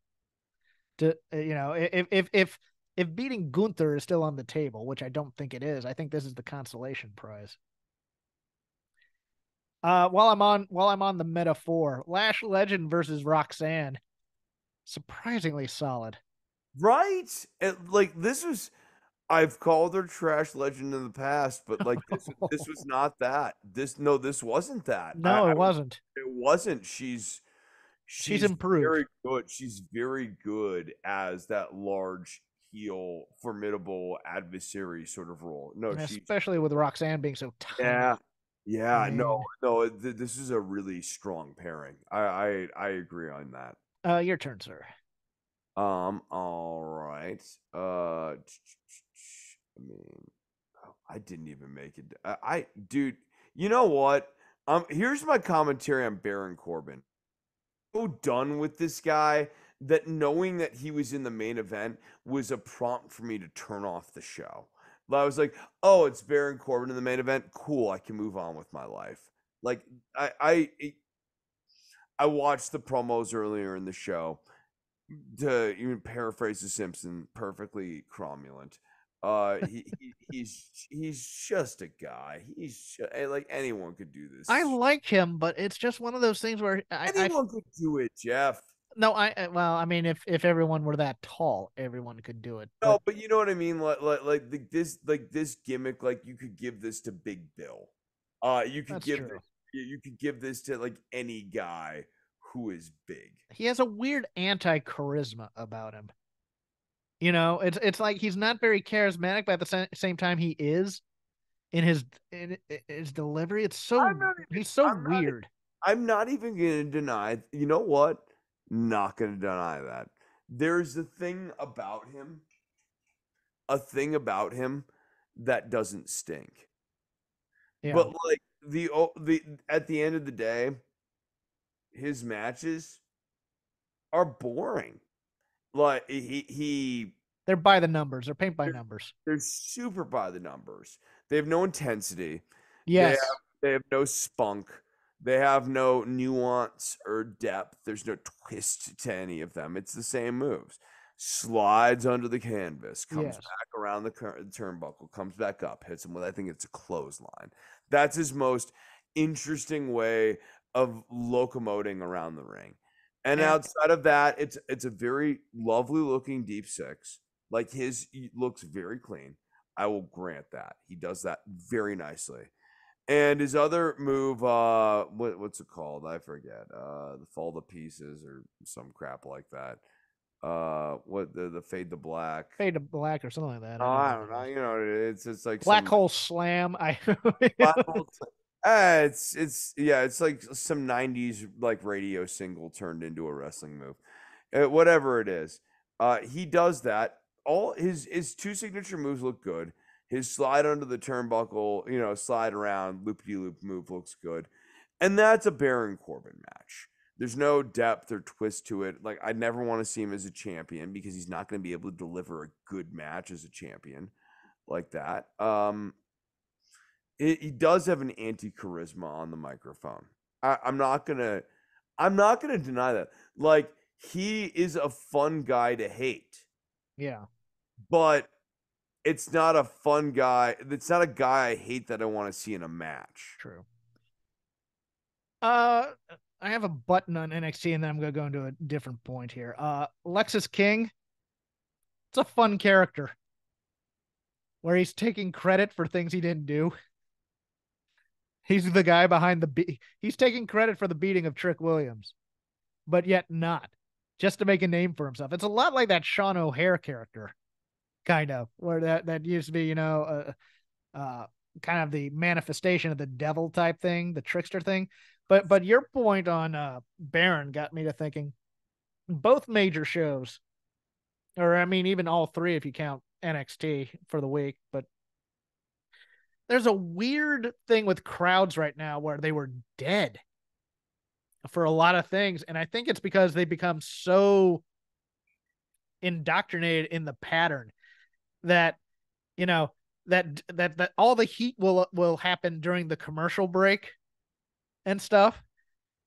To if beating Gunther is still on the table, which I don't think it is, I think this is the consolation prize. While I'm on the metaphor, Lash Legend versus Roxanne, surprisingly solid. Right? Like this was, I've called her trash legend in the past, but like this was not that. This no, this wasn't that. No, it wasn't. It wasn't. She's She's improved, very good. She's very good as that large heel, formidable adversary sort of role. No, she's especially with Roxanne being so yeah, tiny. I yeah. No, mean, no. This is a really strong pairing. I agree on that. your turn, sir. All right. I mean, oh, I didn't even make it. Dude. You know what? Here's my commentary on Baron Corbin. So done with this guy that knowing that he was in the main event was a prompt for me to turn off the show. I was like, "Oh, it's Baron Corbin in the main event. Cool, I can move on with my life." Like I watched the promos earlier in the show to even paraphrase the Simpson, perfectly cromulent. He's just a guy. Like anyone could do I this. like him, but it's just one of those things where Anyone could do it, Jeff. no, well, I mean, if everyone were that tall, everyone could do it. But No, but you know what I mean. Like this gimmick. Like you could give this to Big Bill. You could that's give true. you could give this to like any guy who is big. He has a weird anti charisma about him. You know, it's like he's not very charismatic, but at the same time, he is in his delivery. I'm not even. He's so I'm not. weird. I'm not even gonna deny. You know what? Not gonna deny that. there's a thing about him that doesn't stink. Yeah, But like the at the end of the day, his matches are boring. Like he they're by the numbers. They're paint by numbers. they're super by the numbers. They have no intensity. They have Yes, they have no spunk. They have no nuance or depth. There's no twist to any of them. It's the same moves. Slides under the canvas, comes yes, back around the turnbuckle, comes back up, hits him with, I think it's a clothesline. That's his most interesting way of locomoting around the ring. And and outside of that, it's a very lovely looking deep six. Like his looks very clean. I will grant that. He does that very nicely. And his other move, what's it called? I forget. The fall to pieces or some crap like that. What the fade to black? fade to black or something like that. Oh, I don't know I what don't it know. is. It's like Black some hole slam. I Bible. It's yeah, it's like some '90s like radio single turned into a wrestling move. Whatever it is, he does that. All his two signature moves look good. His slide under the turnbuckle, slide around loop de loop move looks good, and that's a Baron Corbin match. There's no depth or twist to it. Like I never want to see him as a champion because he's not going to be able to deliver a good match as a champion like that. He does have an anti charisma on the microphone. I'm not gonna deny that. Like he is a fun guy to hate, yeah, but it's not a fun guy. It's not a guy I hate that I want to see in a match. true. Uh, I have a button on NXT, and then I'm gonna go into a different point here. Lexus King. It's a fun character where he's taking credit for things he didn't do. He's the guy behind he's taking credit for the beating of Trick Williams, but yet not, just to make a name for himself. It's a lot like that Sean O'Hare character, kind of, where that used to be, kind of the manifestation of the devil type thing, the trickster thing. But your point on Baron got me to thinking. Both major shows, or I mean, even all three if you count NXT for the week, but there's a weird thing with crowds right now where they were dead for a lot of things. And I think it's because they become so indoctrinated in the pattern that, you know, that all the heat will happen during the commercial break and stuff.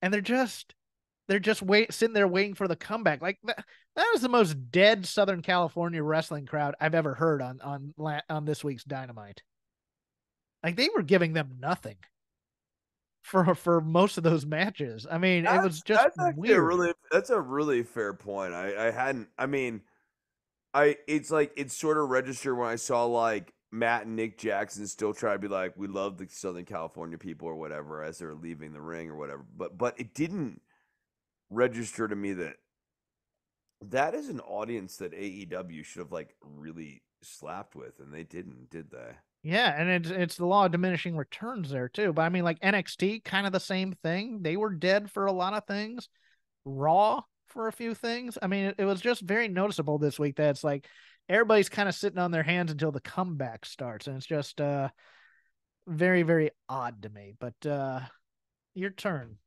And they're just sitting there waiting for the comeback. Like that was the most dead Southern California wrestling crowd I've ever heard on this week's Dynamite. Like they were giving them nothing for most of those matches. I mean, it was just That's actually weird. a really fair point. I hadn't. I mean, I it's like it's sort of registered when I saw like Matt and Nick Jackson still try to be like, we love the Southern California people or whatever as they're leaving the ring or whatever. But it didn't register to me that that is an audience that AEW should have like really slapped with, and they didn't, did they? Yeah, and it's the law of diminishing returns there too. But I mean, like NXT, kind of the same thing. They were dead for a lot of things. Raw for a few things. I mean, it was just very noticeable this week that it's like everybody's kind of sitting on their hands until the comeback starts, and it's just very very odd to me. But your turn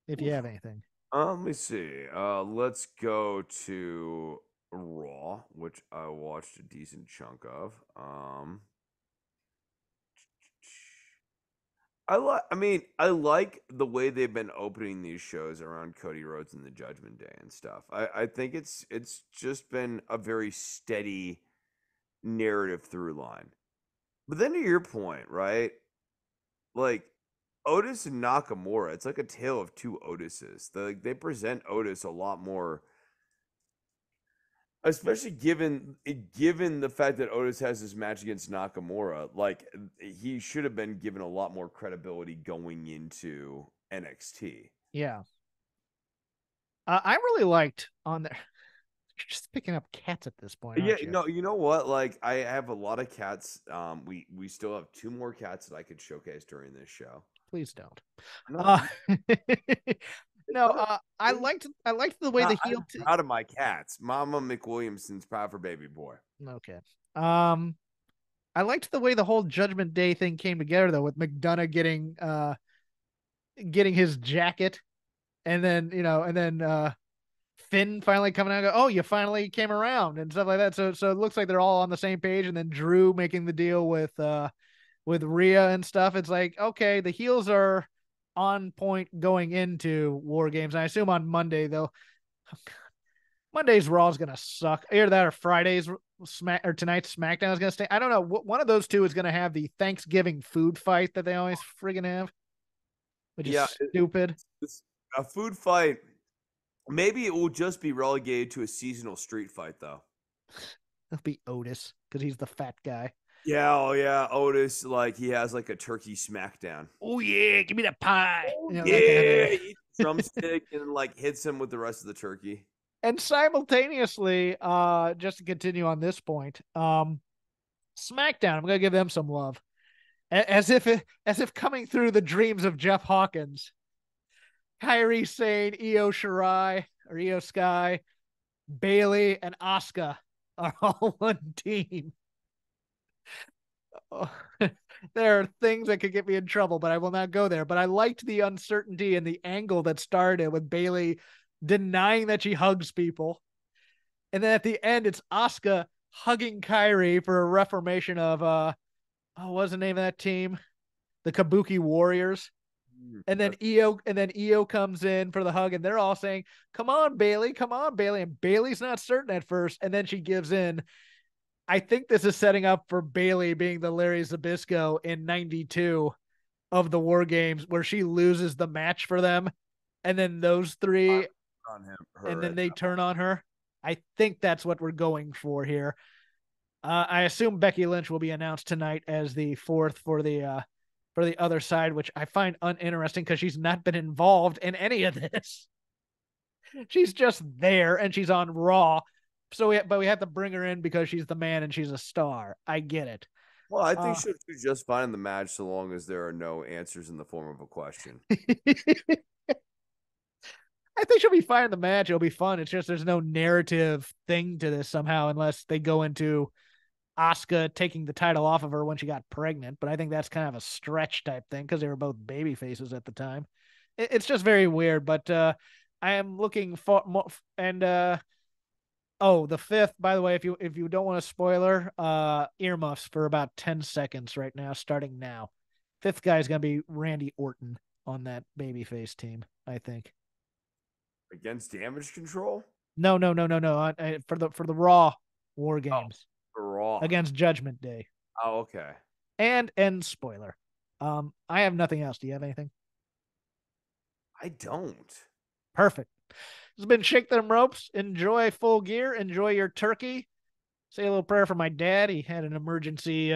if you Oof. have anything. Let me see. Let's go to Raw, which I watched a decent chunk of. I like the way they've been opening these shows around Cody Rhodes and the Judgment Day and stuff. I think it's just been a very steady narrative through line. But then to your point, right? Like Otis and Nakamura, it's like a tale of two Otises. They present Otis a lot more, especially given the fact that Otis has this match against Nakamura. Like he should have been given a lot more credibility going into NXT. Yeah, I really liked on there. You're just picking up cats at this point, Yeah, aren't you? no, you know what? Like I have a lot of cats. We still have two more cats that I could showcase during this show. Please don't. No, Uh, no, I liked the way the heel. I'm proud of my cats. Mama McWilliamson's proud for baby boy. Okay. Um, I liked the way the whole Judgment Day thing came together though, with McDonough getting his jacket, and then Finn finally coming out and go, oh, you finally came around and stuff like that. So it looks like they're all on the same page, and then Drew making the deal with Rhea and stuff. It's like, okay, the heels are on point going into War Games. And I assume on Monday though, Monday's Raw is gonna suck. Either that or Friday's Smack or tonight's SmackDown is gonna stay. I don't know. One of those two is gonna have the Thanksgiving food fight that they always friggin' have, which is Yeah, stupid. it's a food fight. Maybe it will just be relegated to a seasonal street fight, though. It'll be Otis because he's the fat guy. Yeah, oh yeah, Otis, like he has like a turkey smackdown. Oh yeah, give me that pie. Oh That kind of yeah, thing. he eats a drumstick and like hits him with the rest of the turkey. And simultaneously, just to continue on this point, SmackDown, I'm gonna give them some love, as if coming through the dreams of Jeff Hawkins, Kyrie Sane, Io Shirai or Io Sky, Bailey, and Asuka are all one team. Oh, there are things that could get me in trouble, but I will not go there. But I liked the uncertainty and the angle that started with Bailey denying that she hugs people. And then at the end, it's Asuka hugging Kyrie for a reformation of what was the name of that team? The Kabuki Warriors. And then Io comes in for the hug, and they're all saying, come on, Bailey, come on, Bailey. And Bailey's not certain at first, and then she gives in. I think this is setting up for Bailey being the Larry Zbyszko in '92 of the War Games, where she loses the match for them, and then those three, On him, and her. then they turn on her. I think that's what we're going for here. I assume Becky Lynch will be announced tonight as the fourth for the other side, which I find uninteresting because she's not been involved in any of this. She's just there and she's on Raw. But we have to bring her in because she's the man and she's a star. I get it. Well, I think she'll do just fine in the match so long as there are no answers in the form of a question. I think she'll be fine in the match. It'll be fun. It's just there's no narrative thing to this somehow unless they go into Asuka taking the title off of her when she got pregnant. But I think that's kind of a stretch type thing because they were both baby faces at the time. It's just very weird. But I am looking for more. And oh, the fifth, by the way, if you don't want a spoiler, earmuffs for about 10 seconds right now, starting now. Fifth guy is gonna be Randy Orton on that babyface team, I think. Against Damage Control? No, no, no, no, no. For the Raw War Oh, Games for Raw. against Judgment Day. Oh, okay. And spoiler. I have nothing else. Do you have anything? I don't. Perfect. This has been Shake Them Ropes. Enjoy Full Gear. Enjoy your turkey. Say a little prayer for my dad. He had an emergency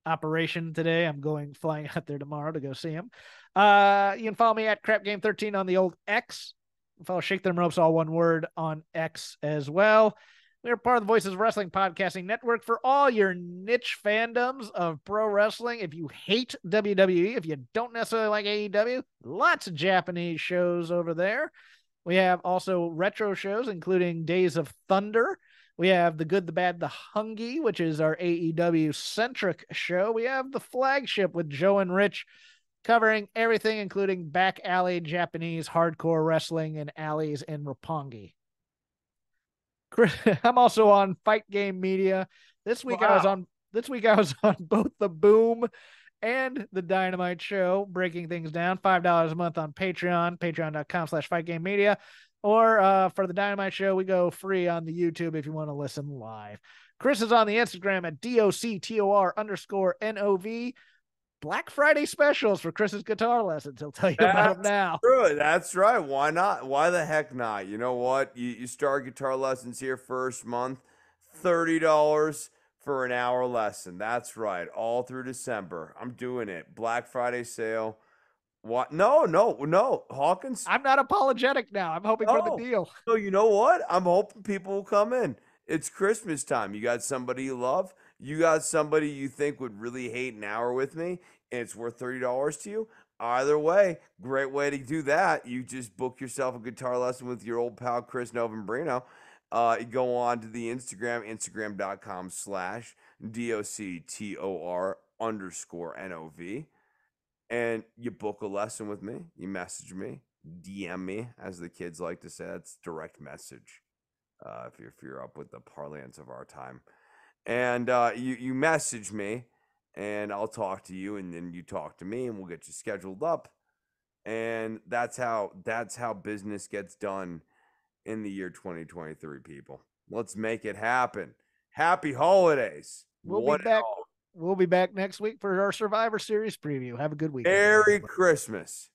operation today. I'm flying out there tomorrow to go see him. You can follow me at Crap Game 13 on the old X. Follow Shake Them Ropes, all one word, on X as well. We are part of the Voices of Wrestling Podcasting Network for all your niche fandoms of pro wrestling. If you hate WWE, if you don't necessarily like AEW, lots of Japanese shows over there. We have also retro shows, including Days of Thunder. We have The Good, the Bad, the Hungy, which is our AEW-centric show. We have The Flagship with Joe and Rich, covering everything, including back alley Japanese hardcore wrestling and alleys in Roppongi. I'm also on Fight Game Media. This week I was on both the Boom and the Dynamite Show, breaking things down. $5 a month on Patreon, patreon.com/fightgamemedia. Or for the Dynamite Show, we go free on the YouTube if you want to listen live. Chris is on the Instagram at DOCTOR_NOV. Black Friday specials for Chris's guitar lessons. He'll tell you about them now. True. That's right. Why not? Why the heck not? You know what? You start guitar lessons here first month, $30 for an hour lesson. That's right. All through December. I'm doing it. Black Friday sale. What? No. Hawkins. I'm not apologetic now. I'm hoping for the deal. No, you know what? I'm hoping people will come in. It's Christmas time. You got somebody you love. You got somebody you think would really hate an hour with me, and it's worth $30 to you. Either way, great way to do that. You just book yourself a guitar lesson with your old pal Chris Novembrino. You go on to the Instagram.com/DOCTOR_NOV, and you book a lesson with me. You message me, DM me, as the kids like to say. That's direct message. If you're up with the parlance of our time, and you message me, and I'll talk to you, and then you talk to me, and we'll get you scheduled up. And that's how business gets done in the year 2023, people. Let's make it happen. Happy holidays. We'll be One and back. all. We'll be back next week for our Survivor Series preview. Have a good weekend, Merry everybody. Christmas.